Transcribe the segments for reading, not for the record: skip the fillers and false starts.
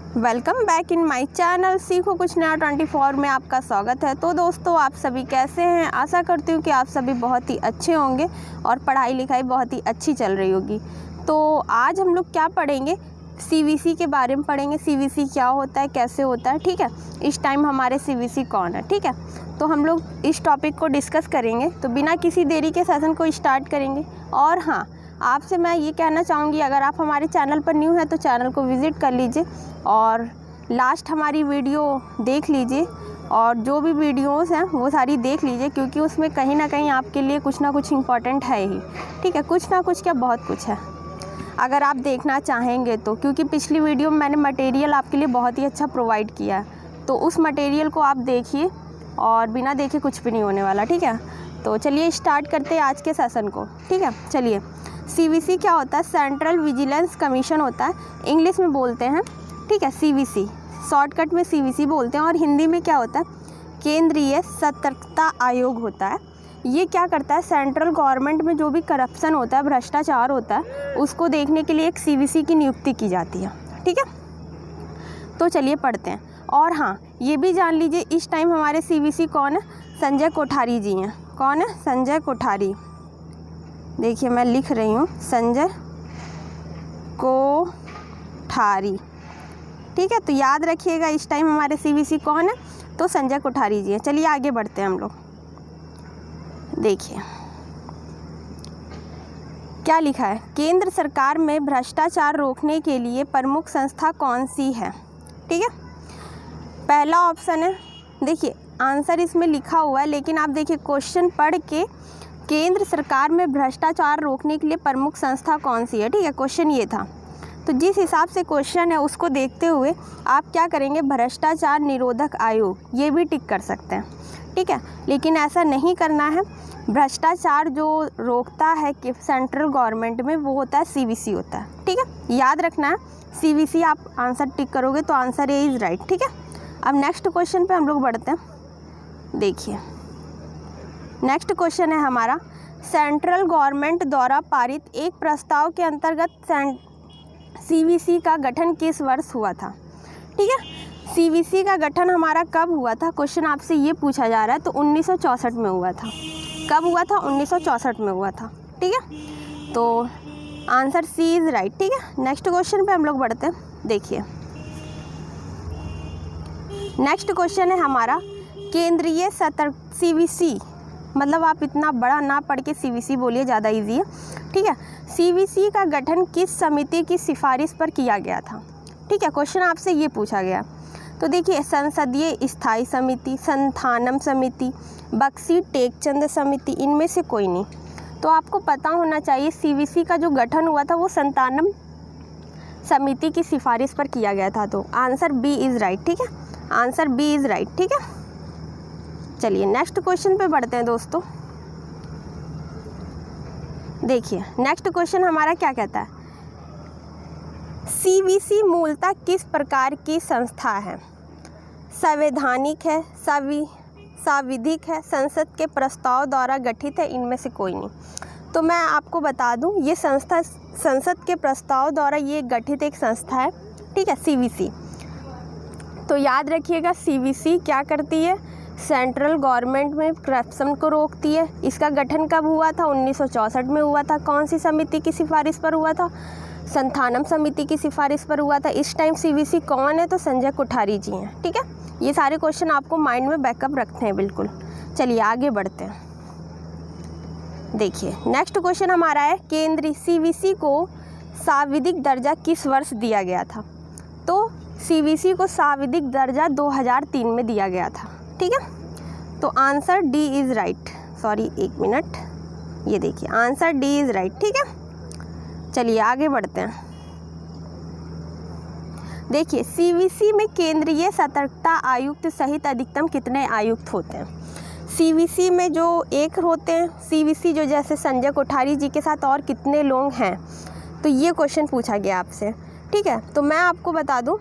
Welcome back in my channel सीखो कुछ नया 24 में आपका स्वागत है। तो दोस्तों, आप सभी कैसे हैं? आशा करती हूँ कि आप सभी बहुत ही अच्छे होंगे और पढ़ाई लिखाई बहुत ही अच्छी चल रही होगी। तो आज हम लोग क्या पढ़ेंगे, सीवीसी के बारे में पढ़ेंगे। सीवीसी क्या होता है, कैसे होता है, ठीक है। इस टाइम हमारे सीवीसी कौन है, ठीक है। तो हम लोग इस टॉपिक को डिस्कस करेंगे। तो बिना किसी देरी के सेशन को स्टार्ट करेंगे। और हाँ, आपसे मैं ये कहना चाहूँगी, अगर आप हमारे चैनल पर न्यू हैं तो चैनल को विज़िट कर लीजिए और लास्ट हमारी वीडियो देख लीजिए और जो भी वीडियोस हैं वो सारी देख लीजिए, क्योंकि उसमें कहीं ना कहीं आपके लिए कुछ ना कुछ इम्पॉर्टेंट है ही, ठीक है। कुछ ना कुछ क्या, बहुत कुछ है अगर आप देखना चाहेंगे तो, क्योंकि पिछली वीडियो में मैंने मटेरियल आपके लिए बहुत ही अच्छा प्रोवाइड किया है। तो उस मटेरियल को आप देखिए और बिना देखे कुछ भी नहीं होने वाला, ठीक है। तो चलिए स्टार्ट करते हैं आज के सेशन को, ठीक है। चलिए, सीवीसी क्या होता है? सेंट्रल विजिलेंस कमीशन होता है, इंग्लिश में बोलते हैं, ठीक है। सीवीसी शॉर्टकट में सीवीसी बोलते हैं। और हिंदी में क्या होता है? केंद्रीय सतर्कता आयोग होता है। ये क्या करता है? सेंट्रल गवर्नमेंट में जो भी करप्शन होता है, भ्रष्टाचार होता है, उसको देखने के लिए एक सीवीसी की नियुक्ति की जाती है, ठीक है। तो चलिए पढ़ते हैं। और हाँ, ये भी जान लीजिए इस टाइम हमारे सीवीसी कौन है? संजय कोठारी जी हैं। कौन है? संजय कोठारी। देखिए मैं लिख रही हूँ, संजय कोठारी, ठीक है। तो याद रखिएगा इस टाइम हमारे सीवीसी कौन है? तो संजय कोठारी जी हैं। चलिए आगे बढ़ते हैं हम लोग। देखिए क्या लिखा है, केंद्र सरकार में भ्रष्टाचार रोकने के लिए प्रमुख संस्था कौन सी है, ठीक है। पहला ऑप्शन है, देखिए आंसर इसमें लिखा हुआ है, लेकिन आप देखिए क्वेश्चन पढ़ के, केंद्र सरकार में भ्रष्टाचार रोकने के लिए प्रमुख संस्था कौन सी है, ठीक है। क्वेश्चन ये था, तो जिस हिसाब से क्वेश्चन है उसको देखते हुए आप क्या करेंगे, भ्रष्टाचार निरोधक आयोग ये भी टिक कर सकते हैं, ठीक है। लेकिन ऐसा नहीं करना है। भ्रष्टाचार जो रोकता है कि सेंट्रल गवर्नमेंट में, वो होता है सीवीसी होता है, ठीक है। याद रखना है, सीवीसी आप आंसर टिक करोगे तो आंसर ए इज़ राइट, ठीक है। अब नेक्स्ट क्वेश्चन पे हम लोग बढ़ते हैं। देखिए नेक्स्ट क्वेश्चन है हमारा, सेंट्रल गवर्नमेंट द्वारा पारित एक प्रस्ताव के अंतर्गत सीवीसी का गठन किस वर्ष हुआ था, ठीक है। सीवीसी का गठन हमारा कब हुआ था? क्वेश्चन आपसे ये पूछा जा रहा है। तो 1964 में हुआ था। कब हुआ था? 1964 में हुआ था, ठीक है। तो आंसर सी इज़ राइट, ठीक है। नेक्स्ट क्वेश्चन पे हम लोग बढ़ते हैं। देखिए नेक्स्ट क्वेश्चन है हमारा, केंद्रीय सतर्क सीवीसी, मतलब आप इतना बड़ा ना पढ़ के सीवीसी बोलिए, ज़्यादा इजी है, ठीक है। सीवीसी का गठन किस समिति की सिफारिश पर किया गया था, ठीक है। क्वेश्चन आपसे ये पूछा गया। तो देखिए, संसदीय स्थायी समिति, संथानम समिति, बक्सी टेकचंद समिति, इनमें से कोई नहीं। तो आपको पता होना चाहिए सीवीसी का जो गठन हुआ था वो संथानम समिति की सिफारिश पर किया गया था। तो आंसर बी इज़ राइट, ठीक है। आंसर बी इज़ राइट, ठीक है। चलिए नेक्स्ट क्वेश्चन पे बढ़ते हैं दोस्तों। देखिए नेक्स्ट क्वेश्चन हमारा क्या कहता है, सीवीसी मूलतः किस प्रकार की संस्था है? संवैधानिक है, सांविधिक है, संसद के प्रस्ताव द्वारा गठित है, इनमें से कोई नहीं। तो मैं आपको बता दूं, ये संस्था संसद के प्रस्ताव द्वारा ये गठित एक संस्था है, ठीक है, सीवीसी। तो याद रखिएगा, सीवीसी क्या करती है? सेंट्रल गवर्नमेंट में करप्शन को रोकती है। इसका गठन कब हुआ था? 1964 में हुआ था। कौन सी समिति की सिफारिश पर हुआ था? संथानम समिति की सिफारिश पर हुआ था। इस टाइम सीवीसी कौन है? तो संजय कोठारी जी हैं, ठीक है। ये सारे क्वेश्चन आपको माइंड में बैकअप रखते हैं बिल्कुल। चलिए आगे बढ़ते हैं। देखिए नेक्स्ट क्वेश्चन हमारा है, केंद्रीय सीवीसी को सांविधिक दर्जा किस वर्ष दिया गया था? तो सीवीसी को सांविधिक दर्जा 2003 में दिया गया था, ठीक है। तो answer D is right. Sorry एक मिनट, ये देखिए आंसर डी इज़ राइट, ठीक है। चलिए आगे बढ़ते हैं। देखिए सीवीसी में केंद्रीय सतर्कता आयुक्त सहित अधिकतम कितने आयुक्त होते हैं? सीवीसी में जो एक होते हैं, सीवीसी जो जैसे संजय कोठारी जी के साथ और कितने लोग हैं, तो ये क्वेश्चन पूछा गया आपसे, ठीक है। तो मैं आपको बता दूं,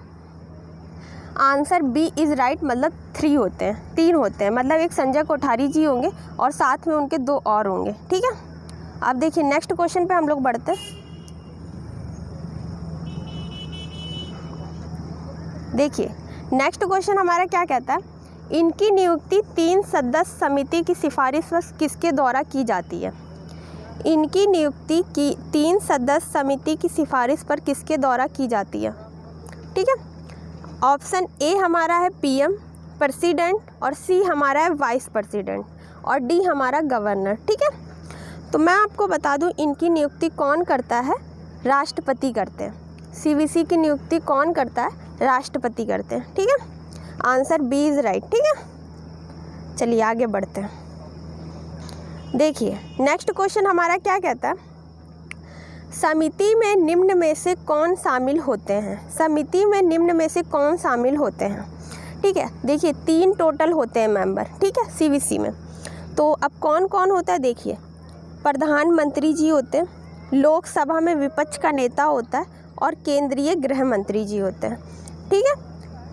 आंसर बी इज़ राइट, मतलब 3 होते हैं, 3 होते हैं, मतलब एक संजय कोठारी जी होंगे और साथ में उनके 2 और होंगे, ठीक है। अब देखिए नेक्स्ट क्वेश्चन पे हम लोग बढ़ते हैं। देखिए नेक्स्ट क्वेश्चन हमारा क्या कहता है, इनकी नियुक्ति 3 सदस्य समिति की सिफारिश पर किसके द्वारा की जाती है। इनकी नियुक्ति की 3 सदस्य समिति की सिफारिश पर किसके द्वारा की जाती है। ठीक है, ऑप्शन ए हमारा है पीएम, प्रेसिडेंट, और सी हमारा है वाइस प्रेसिडेंट, और डी हमारा गवर्नर। ठीक है, तो मैं आपको बता दूं इनकी नियुक्ति कौन करता है, राष्ट्रपति करते हैं। सीवीसी की नियुक्ति कौन करता है, राष्ट्रपति करते हैं। ठीक है, आंसर बी इज़ राइट। ठीक है, चलिए आगे बढ़ते हैं। देखिए नेक्स्ट क्वेश्चन हमारा क्या कहता है, समिति में निम्न में से कौन शामिल होते हैं। समिति में निम्न में से कौन शामिल होते हैं। ठीक है, देखिए 3 टोटल होते हैं मेंबर। ठीक है, सीवीसी में तो अब कौन कौन होता है, देखिए प्रधानमंत्री जी होते हैं, लोकसभा में विपक्ष का नेता होता है, और केंद्रीय गृह मंत्री जी होते हैं। ठीक है,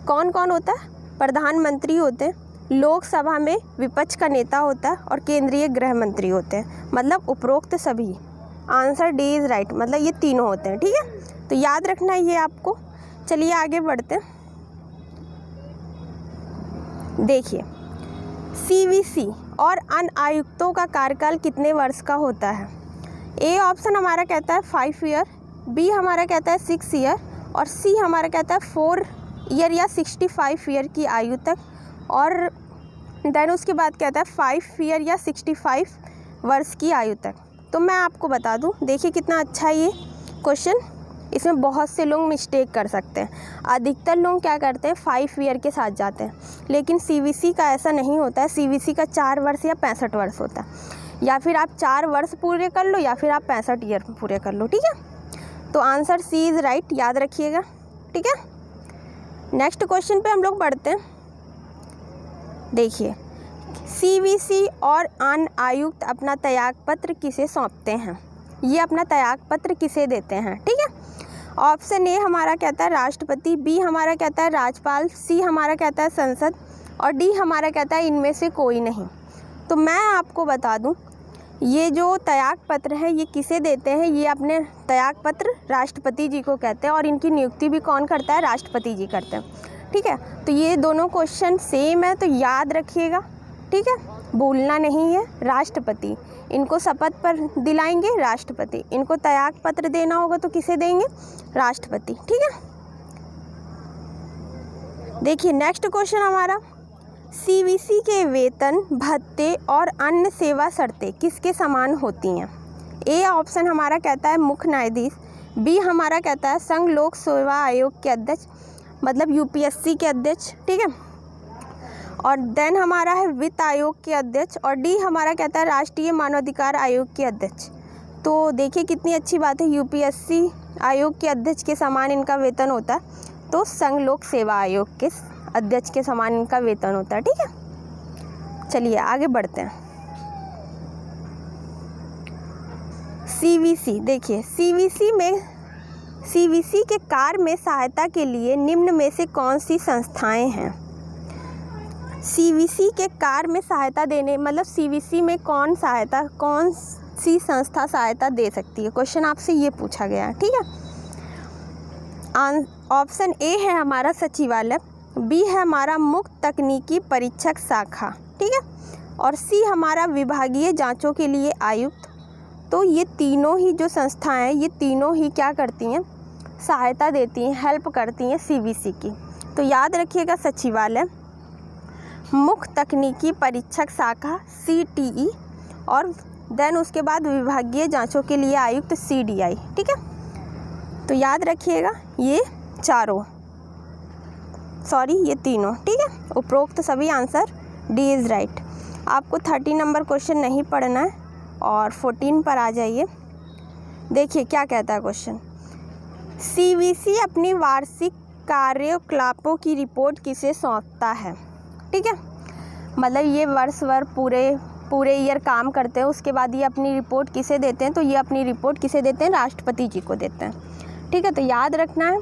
कौन कौन होता है, प्रधानमंत्री होते हैं, लोकसभा में विपक्ष का नेता होता है, और केंद्रीय गृह मंत्री होते हैं, मतलब उपरोक्त सभी। आंसर डी इज़ राइट, मतलब ये तीनों होते हैं। ठीक है, तो याद रखना है ये आपको। चलिए आगे बढ़ते हैं। देखिए सीवीसी और अन्य आयुक्तों का कार्यकाल कितने वर्ष का होता है। ए ऑप्शन हमारा कहता है 5 ईयर, बी हमारा कहता है 6 ईयर, और सी हमारा कहता है 4 ईयर या 65 ईयर की आयु तक, और देन उसके बाद कहता है 5 ईयर या 65 वर्ष की आयु तक। तो मैं आपको बता दूं, देखिए कितना अच्छा है ये क्वेश्चन। इसमें बहुत से लोग मिस्टेक कर सकते हैं। अधिकतर लोग क्या करते हैं 5 ईयर के साथ जाते हैं, लेकिन सीवीसी का ऐसा नहीं होता है। सीवीसी का 4 वर्ष या 65 वर्ष होता है, या फिर आप 4 वर्ष पूरे कर लो या फिर आप 65 ईयर पूरे कर लो। ठीक है, तो आंसर सी इज़ राइट, याद रखिएगा। ठीक है, नेक्स्ट क्वेश्चन पे हम लोग बढ़ते हैं। देखिए सीवीसी और अन्य आयुक्त अपना त्यागपत्र किसे सौंपते हैं। ये अपना त्यागपत्र किसे देते हैं। ठीक है, ऑप्शन ए हमारा कहता है राष्ट्रपति, बी हमारा कहता है राज्यपाल, सी हमारा कहता है संसद, और डी हमारा कहता है इनमें से कोई नहीं। तो मैं आपको बता दूं, ये जो त्यागपत्र है ये किसे देते हैं, ये अपने त्यागपत्र राष्ट्रपति जी को कहते हैं, और इनकी नियुक्ति भी कौन करता है, राष्ट्रपति जी करते हैं। ठीक है, तो ये दोनों क्वेश्चन सेम है, तो याद रखिएगा। ठीक है, भूलना नहीं है। राष्ट्रपति, इनको शपथ पर दिलाएंगे राष्ट्रपति, इनको त्यागपत्र देना होगा तो किसे देंगे, राष्ट्रपति। ठीक है, देखिए नेक्स्ट क्वेश्चन हमारा, सीवीसी के वेतन, भत्ते और अन्य सेवा शर्तें किसके समान होती हैं। ए ऑप्शन हमारा कहता है मुख्य न्यायाधीश, बी हमारा कहता है संघ लोक सेवा आयोग के अध्यक्ष, मतलब यूपीएससी के अध्यक्ष। ठीक है, और देन हमारा है वित्त आयोग के अध्यक्ष, और डी हमारा कहता है राष्ट्रीय मानवाधिकार आयोग के अध्यक्ष। तो देखिए कितनी अच्छी बात है, यूपीएससी आयोग के अध्यक्ष के समान इनका वेतन होता है, तो संघ लोक सेवा आयोग के अध्यक्ष के समान इनका वेतन होता है। ठीक है, चलिए आगे बढ़ते हैं। सीवीसी, देखिए सीवीसी के कार्य में सहायता के लिए निम्न में से कौन सी संस्थाएं हैं। सीवीसी के कार्य में सहायता देने, मतलब सीवीसी में कौन सी संस्था सहायता दे सकती है, क्वेश्चन आपसे ये पूछा गया है। ठीक है, ऑप्शन ए है हमारा सचिवालय, बी है हमारा मुख्य तकनीकी परीक्षक शाखा। ठीक है, और सी हमारा विभागीय जांचों के लिए आयुक्त। तो ये तीनों ही जो संस्थाएं हैं, ये तीनों ही क्या करती हैं, सहायता देती हैं, हेल्प करती हैं सीवीसी की। तो याद रखिएगा, सचिवालय, मुख्य तकनीकी परीक्षक शाखा CTE, और देन उसके बाद विभागीय जांचों के लिए आयुक्त CDI। ठीक है, तो याद रखिएगा ये तीनों। ठीक है, उपरोक्त सभी आंसर डी इज़ राइट। आपको 30 नंबर क्वेश्चन नहीं पढ़ना है, और 14 पर आ जाइए। देखिए क्या कहता है क्वेश्चन, सीवीसी अपनी वार्षिक कार्यकलापों की रिपोर्ट किसे सौंपता है। ठीक है, मतलब ये वर्ष भर पूरे ईयर काम करते हैं, उसके बाद ये अपनी रिपोर्ट किसे देते हैं, तो ये अपनी रिपोर्ट किसे देते हैं, राष्ट्रपति जी को देते हैं। ठीक है, तो याद रखना है,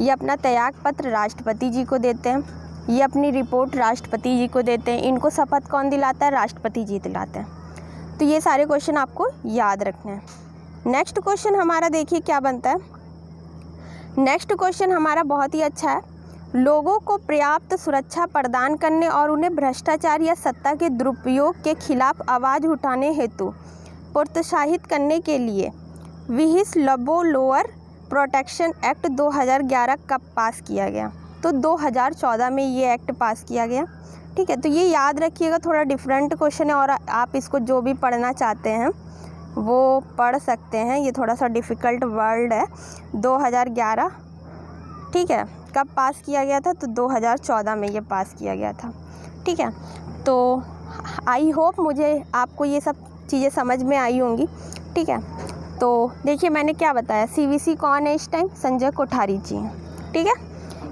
ये अपना त्यागपत्र राष्ट्रपति जी को देते हैं, ये अपनी रिपोर्ट राष्ट्रपति जी को देते हैं, इनको शपथ कौन दिलाता है, राष्ट्रपति जी दिलाते हैं। तो ये सारे क्वेश्चन आपको याद रखने हैं। नेक्स्ट क्वेश्चन हमारा देखिए क्या बनता है। नेक्स्ट क्वेश्चन हमारा बहुत ही अच्छा है, लोगों को पर्याप्त सुरक्षा प्रदान करने और उन्हें भ्रष्टाचार या सत्ता के दुरुपयोग के खिलाफ आवाज़ उठाने हेतु प्रोत्साहित करने के लिए व्हिसलब्लोअर प्रोटेक्शन एक्ट 2011 कब पास किया गया? तो 2014 में ये एक्ट पास किया गया। ठीक है, तो ये याद रखिएगा, थोड़ा डिफरेंट क्वेश्चन है और आप इसको जो भी पढ़ना चाहते हैं वो पढ़ सकते हैं। ये थोड़ा सा डिफ़िकल्ट वर्ड है। 2011, ठीक है, कब पास किया गया था? तो 2014 में ये पास किया गया था। ठीक है, तो आई होप मुझे आपको ये सब चीज़ें समझ में आई होंगी। ठीक है, तो देखिए मैंने क्या बताया, CVC कौन है इस टाइम? संजय कोठारी जी हैं। ठीक है,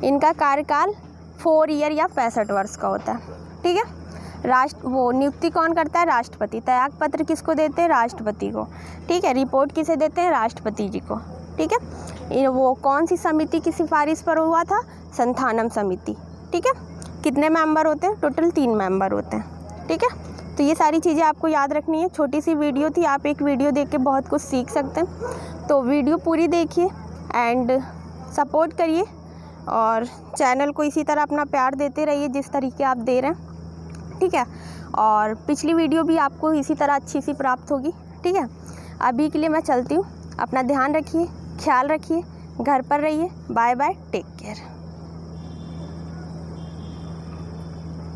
इनका कार्यकाल 4 ईयर या 65 वर्ष का होता है। ठीक है, नियुक्ति कौन करता है? राष्ट्रपति। त्यागपत्र किसको देते हैं? राष्ट्रपति को। ठीक है, रिपोर्ट किसे देते हैं? राष्ट्रपति जी को। ठीक है, वो कौन सी समिति की सिफारिश पर हुआ था? संथानम समिति। ठीक है, कितने मेंबर होते हैं? टोटल 3 मेंबर होते हैं। ठीक है, तो ये सारी चीज़ें आपको याद रखनी है। छोटी सी वीडियो थी, आप एक वीडियो देख के बहुत कुछ सीख सकते हैं। तो वीडियो पूरी देखिए एंड सपोर्ट करिए और चैनल को इसी तरह अपना प्यार देते रहिए जिस तरीके आप दे रहे हैं। ठीक है, और पिछली वीडियो भी आपको इसी तरह अच्छी सी प्राप्त होगी। ठीक है, अभी के लिए मैं चलती हूँ। अपना ध्यान रखिए, ख्याल रखिए, घर पर रहिए। Bye bye, take care.